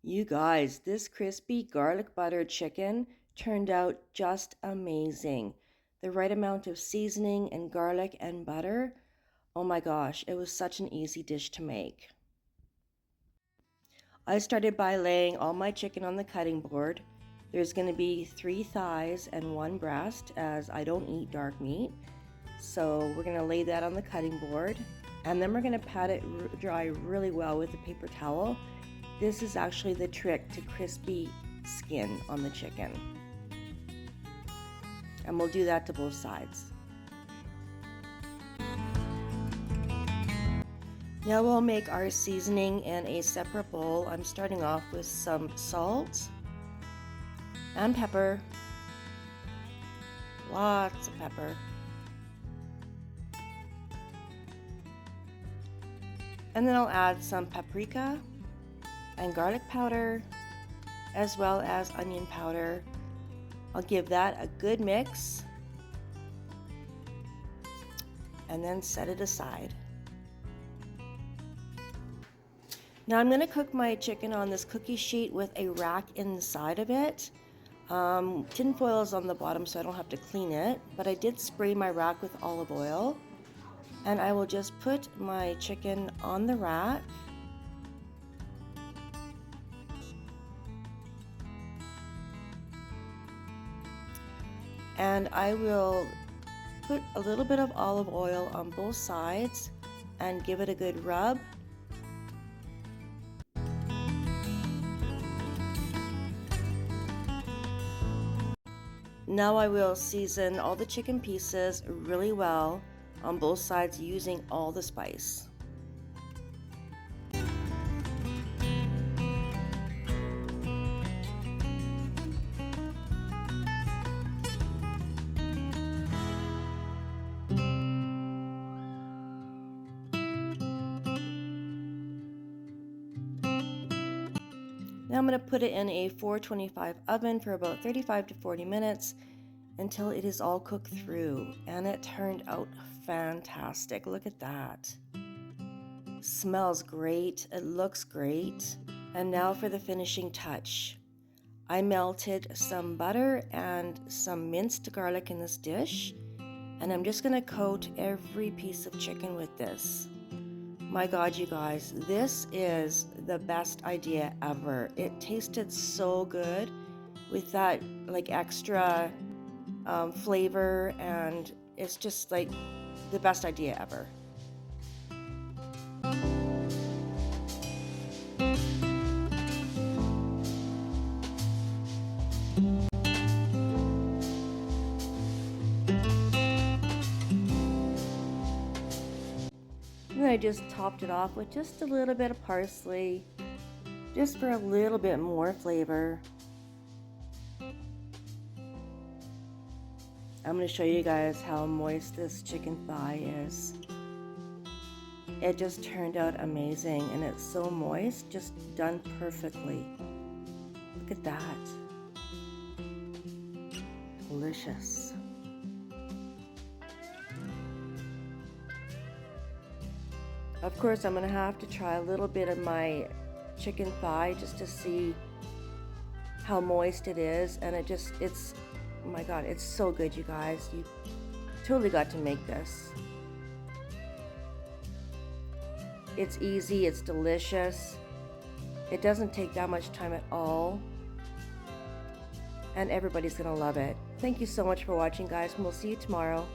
You guys, this crispy garlic butter chicken turned out just amazing. The right amount of seasoning and garlic and butter. Oh my gosh, it was such an easy dish to make. I started by laying all my chicken on the cutting board. There's going to be 3 thighs and 1 breast, as I don't eat dark meat. So we're going to lay that on the cutting board, and then we're going to pat it dry really well with a paper towel. This is actually the trick to crispy skin on the chicken. And we'll do that to both sides. Now we'll make our seasoning in a separate bowl. I'm starting off with some salt and pepper. Lots of pepper. And then I'll add some paprika and garlic powder, as well as onion powder. I'll give that a good mix and then set it aside. Now I'm going to cook my chicken on this cookie sheet with a rack inside of it. Tin foil is on the bottom so I don't have to clean it, but I did spray my rack with olive oil. And I will just put my chicken on the rack. And I will put a little bit of olive oil on both sides and give it a good rub. Now I will season all the chicken pieces really well on both sides using all the spice. Now I'm going to put it in a 425 oven for about 35 to 40 minutes until it is all cooked through, and it turned out fantastic. Look at that. Smells great, it looks great. And now for the finishing touch. I melted some butter and some minced garlic in this dish, and I'm just going to coat every piece of chicken with this. My God, you guys, this is the best idea ever. It tasted so good with that like extra flavor, and it's just like the best idea ever. And then I just topped it off with just a little bit of parsley, just for a little bit more flavor. I'm going to show you guys how moist this chicken thigh is. It just turned out amazing, and it's so moist, just done perfectly. Look at that. Delicious. Of course, I'm going to have to try a little bit of my chicken thigh just to see how moist it is, and it's, oh my God, it's so good, you guys. You totally got to make this. It's easy, it's delicious. It doesn't take that much time at all, and everybody's going to love it. Thank you so much for watching, guys, and we'll see you tomorrow.